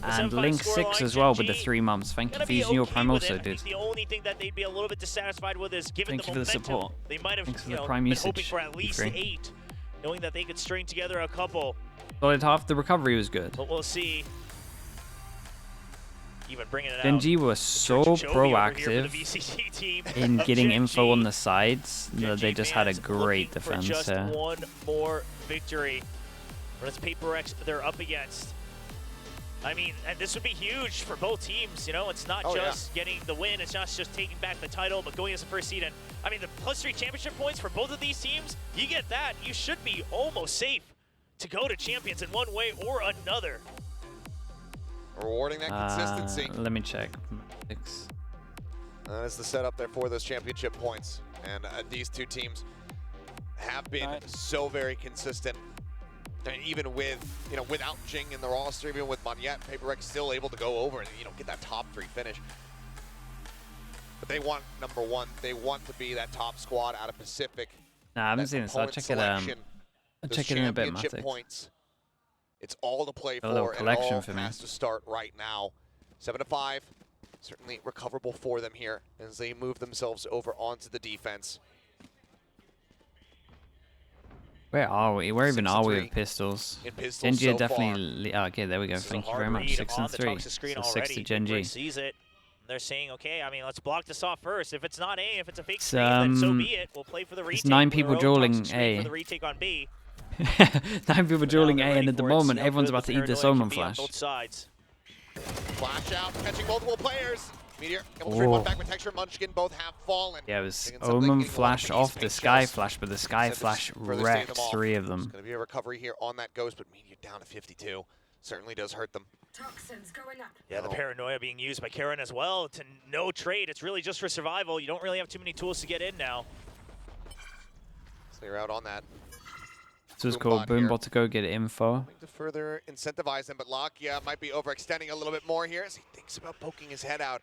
S4: And Link6 as well with the 3 months. Thank you for using your Prime also, dude.
S6: The only thing that they'd be a little bit dissatisfied with is given
S4: Thank you for the support.
S6: They might have
S4: Thanks for the
S6: been
S4: Prime
S6: hoping
S4: usage.
S6: for at least 8, knowing that they could string together a couple.
S4: Solid half. The recovery was good.
S6: But we'll see. Even bringing it
S4: GenG
S6: out.
S4: was so proactive in getting info on the sides that they just had a great defense
S6: just
S4: here.
S6: One more victory. But it's PRX they're up against. I mean, and this would be huge for both teams. You know, it's not just getting the win. It's not just taking back the title, but going as the first seed. And I mean, the +3 championship points for both of these teams, you get that, you should be almost safe to go to champions in one way or another.
S5: Rewarding that consistency.
S4: Let me check.
S5: That is the setup there for those championship points. And these two teams have been so very consistent. And even with, without Jing in the roster, even with Monyet, PRX still able to go over and, get that top 3 finish. But they want number 1. They want to be that top squad out of Pacific.
S4: Nah, I haven't seen this. I'll check it. I'll check it in a bit, Matic.
S5: Points. It's all to play
S4: A little
S5: for, and
S4: collection
S5: all
S4: for me.
S5: has to start right now. 7-5, certainly recoverable for them here as they move themselves over onto the defense.
S4: Where are we? Where even are we with pistols?
S5: In pistols
S4: GenG
S5: so
S4: definitely. Oh, okay, there we go. Thank you very much. 6 and 3. So 6 to GenG.
S6: Sees it. They're saying, okay, I mean, let's block this off first. If it's not A, if it's a fake screen, then so be it. We'll play for the retake.
S4: It's 9 people dueling A.
S6: For the retake on B.
S4: 9 people dueling A, and at the moment, everyone's about to eat this Omen flash.
S6: Both sides.
S5: Flash out, catching multiple players. Meteor able to trade one back with Texture. Munchkin both have fallen.
S4: Yeah, it was Omen flash off the Sky Flash, but the Sky Flash wrecked 3 of them.
S5: It's going to be a recovery here on that Ghost, but Meteor down to 52. Certainly does hurt them.
S8: Toxins going up.
S6: Yeah, the paranoia being used by Karen as well to no trade. It's really just for survival. You don't really have too many tools to get in now.
S5: So you're out on that.
S4: This was called Boombot to go get info.
S5: To further incentivize him, but Lockya might be overextending a little bit more here as he thinks about poking his head out.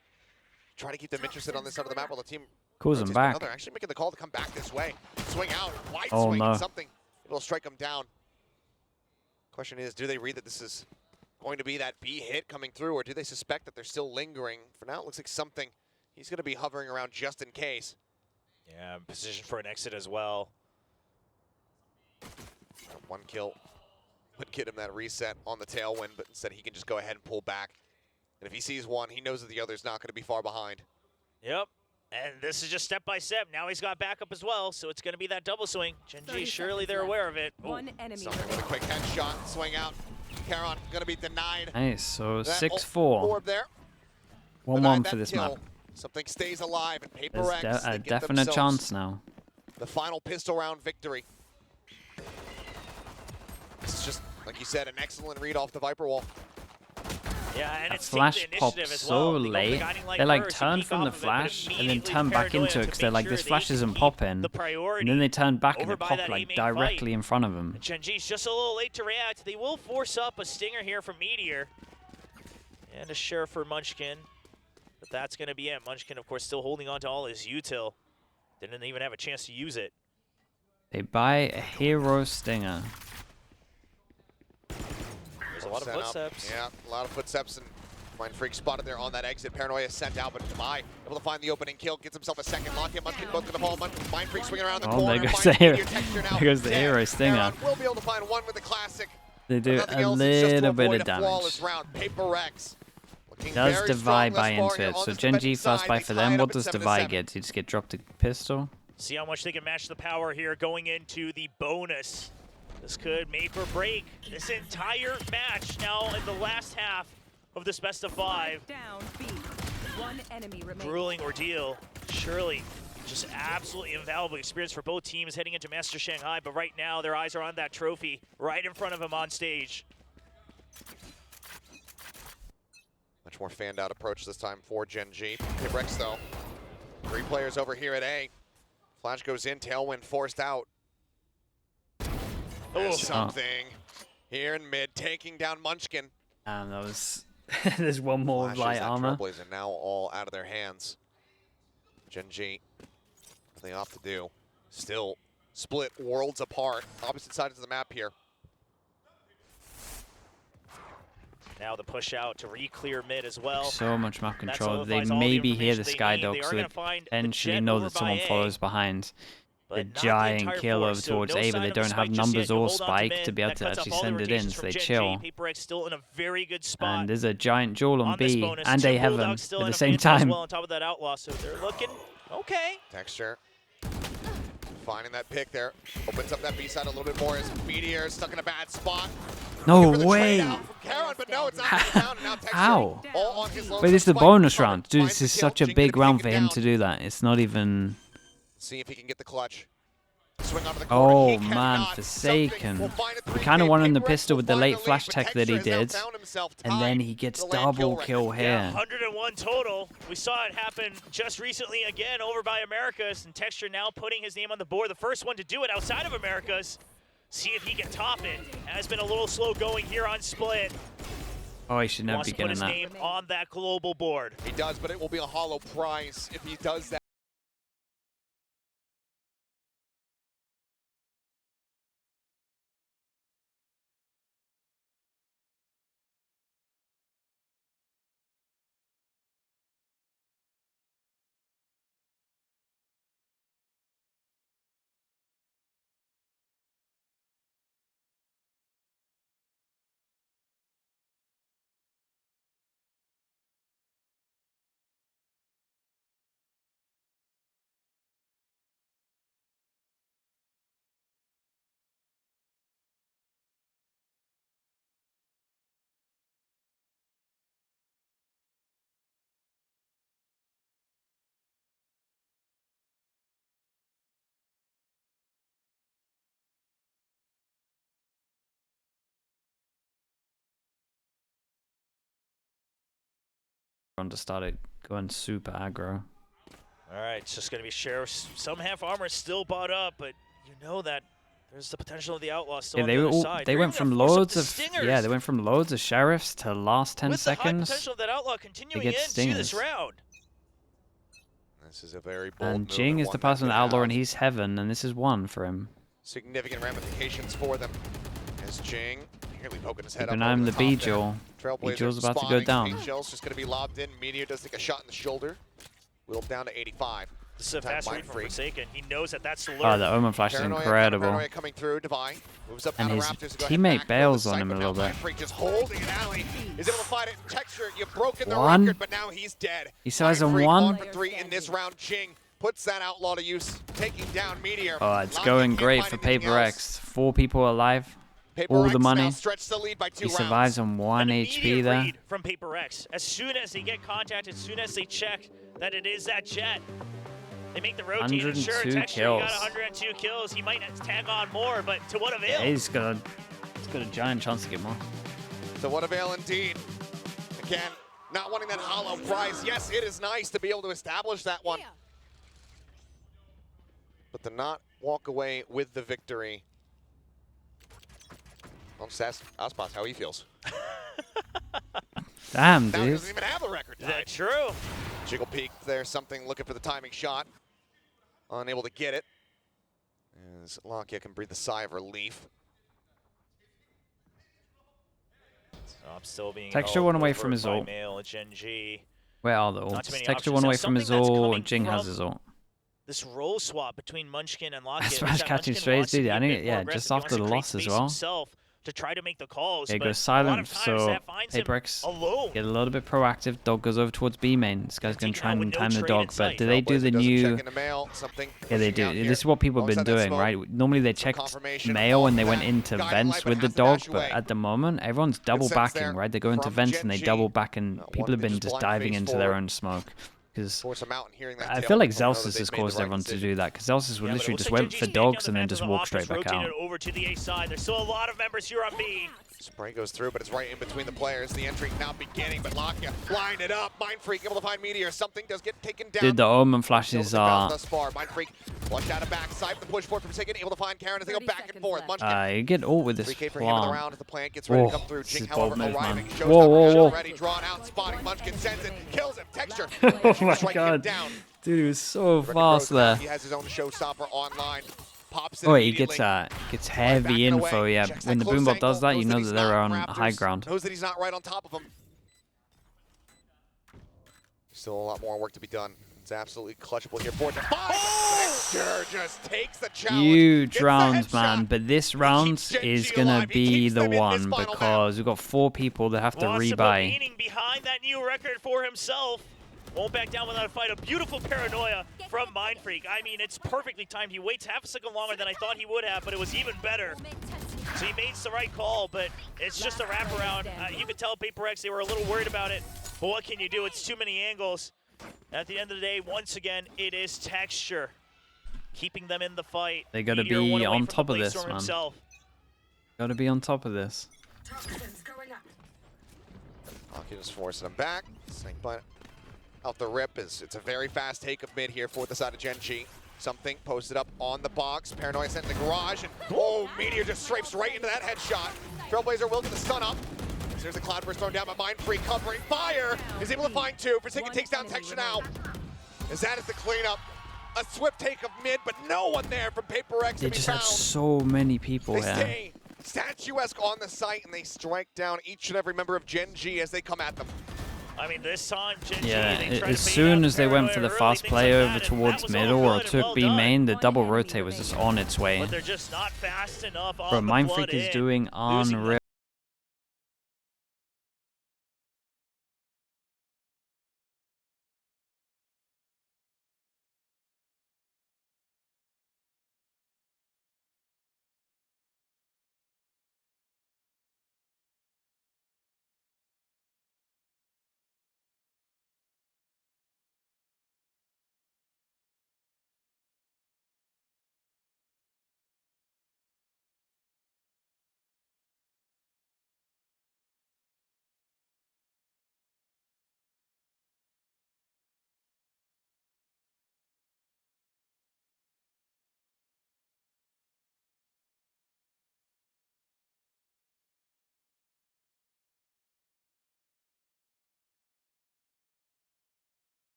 S5: Try to keep them interested on this side of the map while the team
S4: calls him back.
S5: They're actually making the call to come back this way. Swing out, wide
S4: oh,
S5: swing,
S4: no.
S5: something. It'll strike him down. Question is, do they read that this is going to be that B hit coming through, or do they suspect that they're still lingering? For now, it looks like something. He's going to be hovering around just in case.
S6: Yeah, position for an exit as well.
S5: 1 kill would get him that reset on the tailwind, but instead he can just go ahead and pull back. And if he sees one, he knows that the other's not going to be far behind.
S6: Yep. And this is just step by step. Now he's got backup as well, so it's going to be that double swing. GenG, surely they're aware of it.
S8: One enemy.
S5: With a quick headshot, swing out. Caron going to be denied.
S4: Nice, so
S5: that
S4: 6-4. 1-1 for this map.
S5: Something stays alive, and
S4: There's
S5: PRX
S4: a definite chance now.
S5: The final pistol round victory. This is just, like you said, an excellent read off the Viper wall.
S6: Yeah, and
S4: that flash popped so late. They like turned from the flash and then turned back into it because they're like, this flash isn't popping. And then they turned back and it popped like directly in front of them.
S6: GenG's just a little late to react. They will force up a stinger here from Meteor. And a share for Munchkin. But that's going to be it. Munchkin, of course, still holding on to all his util. Didn't even have a chance to use it.
S4: They buy a hero stinger.
S6: There's a lot of footsteps.
S5: Yeah, a lot of footsteps, and Mind Freak spotted there on that exit. Paranoia sent out, but Demai able to find the opening kill, gets himself a second lock in. Munchkin both gonna fall. Mind Freak swinging around the corner.
S4: There goes the hero. There goes the hero stinger.
S5: We'll be able to find one with the classic.
S4: They do a little bit of damage.
S5: PRX.
S4: Does Divide buy into it? So GenG fast buy for them. What does Divide get? He just get dropped a pistol?
S6: See how much they can match the power here going into the bonus. This could make or break this entire match now in the last half of this best of 5.
S8: Down B. One enemy remaining.
S6: Grueling ordeal. Surely just absolutely invaluable experience for both teams heading into Master Shanghai, but right now their eyes are on that trophy right in front of them on stage.
S5: Much more fanned out approach this time for GenG. PRX though. 3 players over here at A. Flash goes in, Tailwind forced out. There's something here in mid, taking down Munchkin.
S4: And that was there's one more with light armor.
S5: Trailblazer now all out of their hands. GenG, nothing off to do. Still split worlds apart. Opposite sides of the map here.
S6: Now the push out to re-clear mid as well.
S4: So much map control. They maybe hear the Skydog, so they potentially know that someone follows behind. The giant kill over towards A, but they don't have numbers or spike to be able to actually send it in, so they chill. And there's a giant duel on B and A Heaven at the same time.
S6: On top of that outlaw, so they're looking okay.
S5: Texture finding that pick there, opens up that B side a little bit more as Meteor stuck in a bad spot.
S4: No way!
S5: Karen, but no, it's not down, and now Texture,
S4: how?
S5: all on his
S4: But this is the bonus round. Dude, this is such a big round for him to do that. It's not even...
S5: See if he can get the clutch. Swing onto the corner.
S4: Oh man, Forsaken. We kind of wanted the pistol with the late flash tech that he did, and then he gets double kill here.
S6: Yeah, 101 total. We saw it happen just recently again over by Americas, and Texture now putting his name on the board. The first one to do it outside of Americas. See if he can top it. Has been a little slow going here on Split.
S4: Oh, he should never
S6: Wants
S4: be
S6: to put
S4: getting
S6: his
S4: that.
S6: name on that global board.
S5: He does, but it will be a hollow prize if he does that.
S4: Just started going super aggro.
S6: All right, it's just going to be Sheriff's. Some half armor still bought up, but you know that there's the potential of the Outlaw still on the other side.
S4: They went from loads of they went from loads of Sheriffs to last 10
S6: With
S4: seconds.
S6: The high potential of that Outlaw continuing
S4: get
S6: into this round.
S5: This is a very bold
S4: And
S5: move
S4: Jing is the pass on the Outlaw, and he's Heaven, and this is 1 for him.
S5: Significant ramifications for them. As Jing nearly poking his head
S4: Keep an
S5: up
S4: eye on the
S5: B
S4: B-Jewel. B-Jewel's about to go down.
S5: B-Jewel's just going to be lobbed in. Meteor does take a shot in the shoulder. Wheeled down to 85.
S6: This is a fast read from Forsaken. He knows that that's the lure.
S4: Oh, the Omen Flash is incredible.
S5: Paranoia coming through. Divine moves up
S4: And
S5: out
S4: his
S5: of Raptors,
S4: teammate bails on him a little bit.
S5: Just holding it, Alley. Is able to fight it. Texture, you've broken the
S4: 1.
S5: record, but now he's dead.
S4: He says on 1.
S5: 1 for 3 in this round. Jing puts that Outlaw to use, taking down Meteor.
S4: Oh, it's going great for PRX. 4 people alive. All the money. He survives on 1 HP there.
S6: Read from PRX. As soon as they get contact, as soon as they check that it is that jet, they make the rotate.
S4: 102
S6: Sure, Texture
S4: kills.
S6: got 102 kills. He might tag on more, but to what avail?
S4: Yeah, he's got a giant chance to get more.
S5: To what avail indeed. Again, not wanting that hollow prize. Yes, it is nice to be able to establish that one. But to not walk away with the victory. I'll just ask Aspas how he feels.
S4: Damn,
S5: Now he
S4: dude.
S5: doesn't even have the record.
S6: Is that true?
S5: Jiggle peek there, something looking for the timing shot. Unable to get it. As Lakia can breathe a sigh of relief.
S6: I'm still being
S4: Texture one away from his ult.
S6: GenG.
S4: Where are the ults? Texture one away from his ult, and Jing has his ult.
S6: This role swap between Munchkin and Lockett.
S4: Smash catching strays, dude. I need, yeah, just after the loss as well.
S6: To try to make the calls,
S4: Yeah, goes silent, so PRX get a little bit proactive. Dog goes over towards B main. This guy's going to try and time the dog, but do they do the new... Yeah, they do. This is what people have been doing, right? Normally they checked mail when they went into vents with the dog, but at the moment, everyone's double backing, right? They go into vents and they double back, and people have been just diving into their own smoke. Because I feel like Zelsis has caused everyone to do that, because Zelsis would literally just went for dogs and then just walk straight back out.
S6: Over to the A side. There's still a lot of members here on B.
S5: Spray goes through, but it's right in between the players. The entry now beginning, but Lakia line it up. Mindfreak able to find Meteor. Something does get taken down.
S4: Dude, the Omen flashes are...
S5: Thus far. Mindfreak flushed out of backside. The push forward from Forsaken, able to find Karen as they go back and forth.
S4: You get ult with this
S5: 3K for him in the round as the plant gets ready to come through. Jing, however, arriving. Shows
S4: whoa.
S5: Ready, drawn out, spotting. Munchkin sends it, kills him. Texture.
S4: Oh my god. Dude, he was so fast there.
S5: He has his own showstopper online.
S4: Oh, he gets heavy info, yeah. When the Boombot does that, you know that they're on high ground.
S5: Knows that he's not right on top of him. Still a lot more work to be done. It's absolutely clutchable here. 4-5. Texture just takes the challenge.
S4: Huge rounds, man. But this round is gonna be the one because we've got 4 people that have to rebuy.
S6: Behind that new record for himself. Won't back down without a fight. A beautiful paranoia from Mindfreak. I mean, it's perfectly timed. He waits half a second longer than I thought he would have, but it was even better. So he made the right call, but it's just a wraparound. You could tell PRX, they were a little worried about it. But what can you do? It's too many angles. At the end of the day, once again, it is Texture keeping them in the fight.
S4: They gotta be on top of this, man. Gotta be on top of this.
S5: Lakia just forcing him back. Snake bite. Out the rip is it's a very fast take of mid here for the side of GenG. Something posted up on the box. Paranoia sent in the garage, and oh, Meteor just strafes right into that headshot. Trailblazer will get the stun up. There's a cloudburst thrown down by Mindfreak, covering fire. Is able to find 2. Forsaken takes down Texture now. As that is the cleanup. A swift take of mid, but no one there from PRX.
S4: They just had so many people
S5: here.
S4: They
S5: stay statuesque on the site, and they strike down each and every member of GenG as they come at them.
S6: I mean, this time, GenG,
S4: yeah, as soon as they went for the fast play over towards middle or took B main, the double rotate was just on its way.
S6: But they're just not fast enough.
S4: Bro, Mindfreak is doing unreal.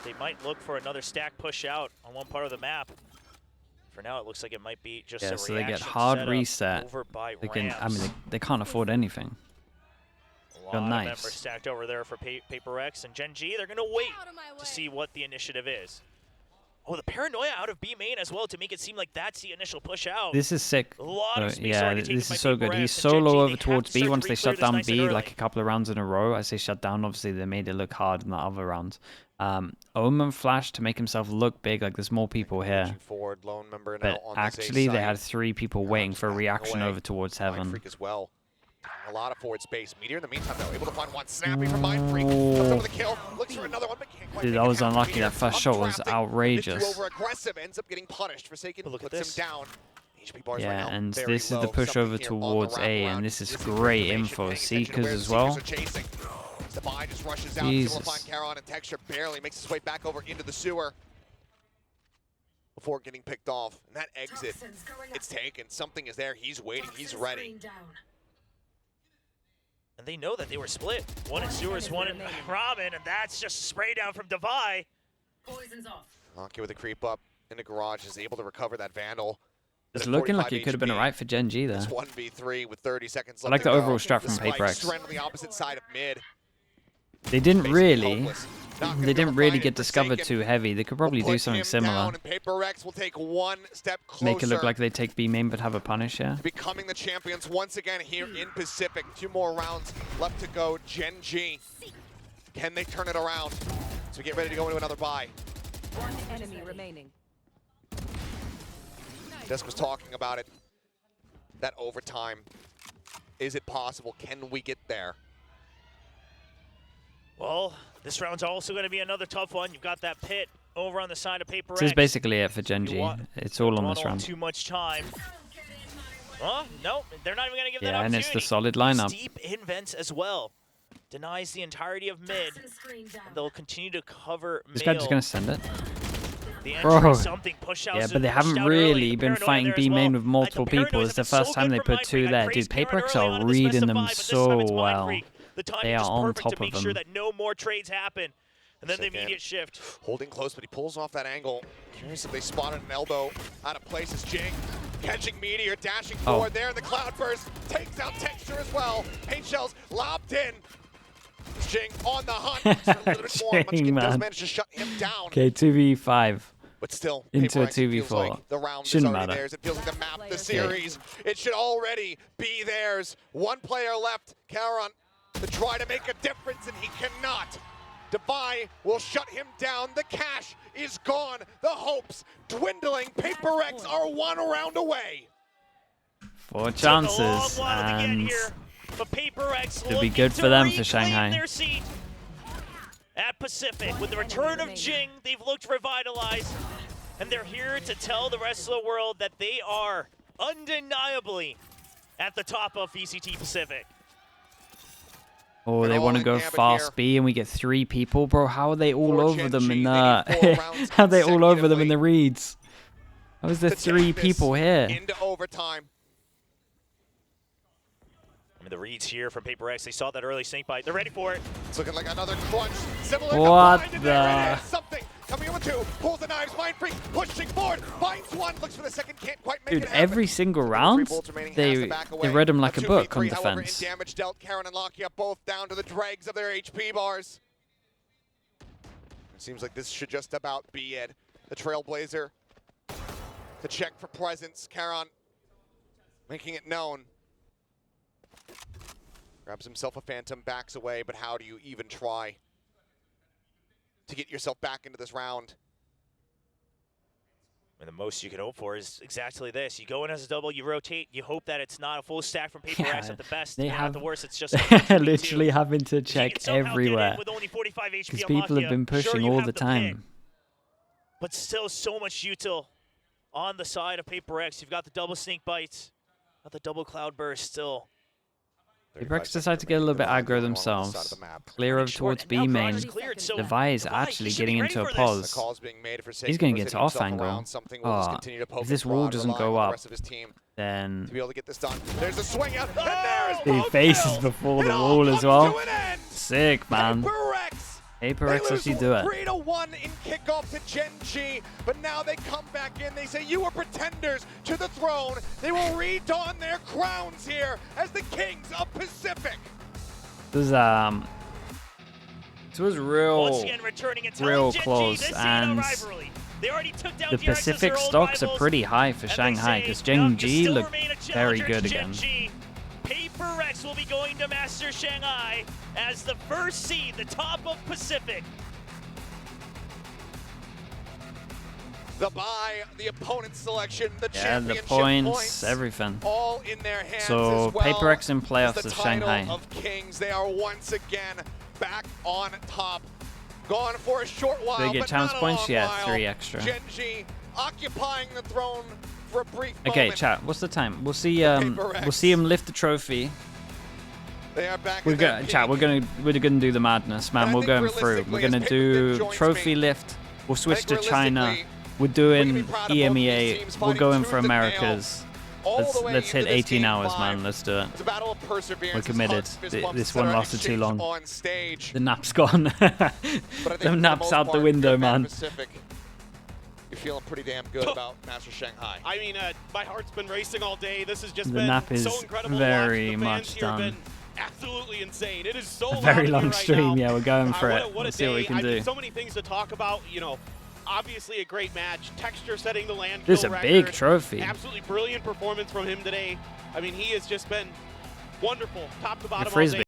S6: They might look for another stack push out on one part of the map. For now, it looks like it might be just a
S4: so they get hard reset.
S6: Over by
S4: they can, I mean, they can't afford anything.
S6: A lot of members stacked over there for PRX and GenG. They're going to wait to see what the initiative is. Oh, the paranoia out of B main as well to make it seem like that's the initial push out.
S4: This is sick.
S6: Yeah,
S4: this is so good. He's solo over towards B once they shut down B like a couple of rounds in a row. I say shut down, obviously they made it look hard in the other rounds. Omen flashed to make himself look big, like there's more people here.
S5: Forward, lone member
S4: but actually they had 3 people waiting for a reaction over towards heaven.
S5: Mindfreak as well. A lot of forward space. Meteor in the meantime though, able to find one snapping from Mindfreak. Comes over the kill, looks for another one, but can't quite.
S4: Dude, that was unlucky. That first shot was outrageous.
S5: Over aggressive, ends up getting punished. Forsaken puts him down.
S4: Yeah, and this is the push over towards A, and this is great info. Seekers as well.
S5: Sabai just rushes out, able to find Charon, and Texture barely makes his way back over into the sewer. before getting picked off. And that exit, it's taken. Something is there. He's waiting. He's ready.
S6: And they know that they were split. One in sewers, one in ramen, and that's just a spray down from Devi.
S8: Poison's off.
S5: Locky with a creep up in the garage is able to recover that Vandal.
S4: It's looking like it could have been alright for GenG there.
S5: It's 1v3 with 30 seconds left.
S4: I like the
S5: to go.
S4: overall strat from
S5: The
S4: PRX.
S5: Spikes on the opposite side of mid.
S4: They didn't
S5: Basically
S4: really.
S5: hopeless. Not gonna
S4: They
S5: be able
S4: didn't
S5: to
S4: really
S5: find
S4: get
S5: it.
S4: discovered
S5: Forsaken
S4: too heavy. They could probably
S5: will
S4: do
S5: put
S4: something
S5: him
S4: similar.
S5: down, and PRX will take one step closer.
S4: Make it look like they take B main but have a punish, yeah?
S5: Becoming the champions once again here in Pacific. 2 more rounds left to go. GenG. Can they turn it around? So we get ready to go into another bye.
S8: One enemy remaining.
S5: Desk was talking about it. That overtime. Is it possible? Can we get there?
S6: Well, this round's also going to be another tough one. You've got that pit over on the side of PRX.
S4: This is basically it for GenG. It's all on this round.
S6: Too much time. Oh, no, they're not even going to give that
S4: Yeah, and
S6: opportunity.
S4: it's the solid lineup.
S6: Steep invents as well. Denies the entirety of mid. And they'll continue to cover
S4: This guy just
S6: male.
S4: gonna send it.
S6: The
S4: Bro.
S6: entry is something. Push
S4: Yeah,
S6: outs
S4: but they
S6: pushed
S4: haven't
S6: out early.
S4: really
S6: The
S4: been
S6: paranoia
S4: fighting
S6: there as
S4: B main
S6: well.
S4: with multiple
S6: The paranoia's
S4: people. It's the
S6: been so
S4: first time
S6: good
S4: they
S6: for
S4: put
S6: Mindfreak.
S4: 2
S6: I
S4: there.
S6: praised
S4: Dude, PRX
S6: Karen early
S4: are
S6: on, it's
S4: reading
S6: best
S4: them
S6: of 5, but this
S4: so
S6: time it's
S4: well.
S6: Mindfreak. The timing
S4: They
S6: is
S4: are on
S6: perfect
S4: top
S6: to make
S4: of
S6: sure
S4: them.
S6: that no more trades happen. And then the
S5: Second.
S6: immediate shift.
S5: Holding close, but he pulls off that angle. Curious if they spotted an elbow out of place as Jing catching Meteor, dashing forward there in the cloudburst. Takes out Texture as well. Paint shells lobbed in. Jing on the hunt. A little bit more.
S4: Jing,
S5: Munchkin does
S4: man.
S5: manage to shut him down.
S4: Okay, 2v5.
S5: But still,
S4: Into a
S5: PRX, it feels
S4: 2v4.
S5: like the round
S4: Shouldn't
S5: is already
S4: matter.
S5: theirs. It feels like the map, the series. It should already be theirs. One player left. Caron to try to make a difference, and he cannot. Devi will shut him down. The cash is gone. The hopes dwindling. PRX are 1 round away.
S4: 4
S6: Took a long
S4: chances,
S6: while to get
S4: and
S6: here, but PRX
S4: it'll be
S6: looking
S4: good
S6: to
S4: for them for
S6: reclaim
S4: Shanghai.
S6: Their seat at Pacific. With the return of Jing, they've looked revitalized, and they're here to tell the rest of the world that they are undeniably at the top of VCT Pacific.
S4: Oh, they
S5: all
S4: want to
S5: in
S4: go
S5: Gambit
S4: fast
S5: here.
S4: B, and we get 3 people, bro. How are they all
S5: For
S4: over them in
S5: GenG, they need 4 rounds
S4: how are they all over them in
S5: consecutively
S4: the reads? How is there
S5: to take
S4: 3
S5: this
S4: people here?
S5: into overtime.
S6: I mean, the reads here from PRX, they saw that early snake bite. They're ready for it.
S5: It's looking like another crunch. Similar
S4: What
S5: to Blind, and there it
S4: the-
S5: is. Something coming in with 2. Pulls the knives. Mindfreak pushing forward. Finds 1. Looks for the second. Can't quite make
S4: Dude,
S5: it happen.
S4: every single
S5: 3
S4: round,
S5: bullets remaining, has
S4: they
S5: to back away.
S4: read them like a book on
S5: 2v3, however,
S4: defense.
S5: in damage dealt, Karen and Locky up both down to the dregs of their HP bars. It seems like this should just about be it. The Trailblazer to check for presence. Karen making it known. Grabs himself a Phantom, backs away, but how do you even try to get yourself back into this round?
S6: And the most you can hope for is exactly this. You go in as a double, you rotate, you hope that it's not a full stack from PRX
S4: Yeah,
S6: at the best.
S4: they
S6: and
S4: have-
S6: at the worst, it's just
S4: They're literally having to check everywhere.
S6: With only 45 HP
S4: Because
S6: on
S4: people have
S6: Lakia.
S4: been
S6: Sure,
S4: pushing
S6: you
S4: all
S6: have
S4: the
S6: pick,
S4: time.
S6: but still so much util on the side of PRX. You've got the double snake bites, got the double cloud burst still.
S4: PRX decide to get a little bit aggro themselves. Clear over towards
S6: And now
S4: B
S6: Garage
S4: main.
S6: is cleared, so
S4: Devi is
S6: Devi
S4: actually
S6: should be
S4: getting
S6: ready
S4: into a
S6: for this.
S4: pause.
S5: The call's being made for
S4: He's going to get to off
S5: himself
S4: angle.
S5: around. Something will just
S4: Oh,
S5: continue to poke
S4: if this
S5: and
S4: wall
S5: prod,
S4: doesn't
S5: relying
S4: go
S5: on the
S4: up,
S5: rest of his team to
S4: then
S5: be able to get this done. There's a swing out, and there's
S4: the
S5: both
S4: faces
S5: kills.
S4: before the
S5: It all
S4: wall as
S5: comes
S4: well.
S5: to an end.
S4: Sick, man.
S5: PRX.
S4: PRX
S5: They
S4: actually
S5: lose
S4: do it.
S5: 3-1 in kickoff to GenG, but now they come back in. They say, you were pretenders to the throne. They will redon their crowns here as the kings of Pacific.
S4: This was
S6: Once again, returning and telling
S4: real
S6: GenG
S4: close,
S6: this ain't a
S4: and
S6: rivalry. They already took down
S4: the
S6: PRX as
S4: Pacific
S6: their old
S4: stocks are
S6: rivals,
S4: pretty high for
S6: and they
S4: Shanghai
S6: say,
S4: because
S6: "No, you
S4: GenG
S6: still
S4: look
S6: remain a
S4: very
S6: challenger,
S4: good again.
S6: GenG." PRX will be going to Master Shanghai as the first seed, the top of Pacific.
S5: The bye, the opponent's selection, the
S4: Yeah, the
S5: championship
S4: points, everything.
S5: all in their hands
S4: So
S5: as well.
S4: PRX in
S5: as
S4: playoffs
S5: the
S4: of
S5: title
S4: Shanghai.
S5: of Kings, they are once again back on top. Gone for a short while,
S4: They get
S5: but
S4: chance
S5: not a
S4: points?
S5: long
S4: Yeah,
S5: while.
S4: 3 extra.
S5: GenG occupying the throne for a brief
S4: Okay,
S5: moment.
S4: chat. What's the time? We'll see.
S5: PRX.
S4: We'll see him lift the trophy.
S5: They are back
S4: We're
S5: at their
S4: gonna
S5: peak.
S4: chat. We're gonna do the madness, man.
S5: And I
S4: We'll
S5: think
S4: go through. We're
S5: realistically,
S4: gonna
S5: as
S4: do
S5: Pickerton joins
S4: trophy
S5: me,
S4: lift. We'll
S5: I
S4: switch
S5: think
S4: to China.
S5: realistically,
S4: We're doing EMEA. We're going for Americas. Let's hit 18 hours, man. Let's do it.
S5: It's a battle of perseverance.
S4: We're committed. This one lasted too long.
S5: On stage.
S4: The nap's gone. The nap's out the window, man.
S5: You're feeling pretty damn good about Master Shanghai.
S3: I mean, my heart's been racing all day. This has just
S4: The
S3: been
S4: nap is
S3: so incredible.
S4: very
S3: the
S4: much
S3: fans here have
S4: done.
S3: been absolutely insane. It is so
S4: A very long
S3: right
S4: stream.
S3: now.
S4: Yeah, we're going for it.
S3: What a
S4: Let's see what we
S3: day.
S4: can
S3: I
S4: do.
S3: mean, so many things to talk about. You know, obviously a great match. Texture setting the land.
S4: This is a
S3: record.
S4: big trophy.
S3: Absolutely brilliant performance from him today. I mean, he has just been wonderful, top to bottom all
S4: Frisbee.
S3: day.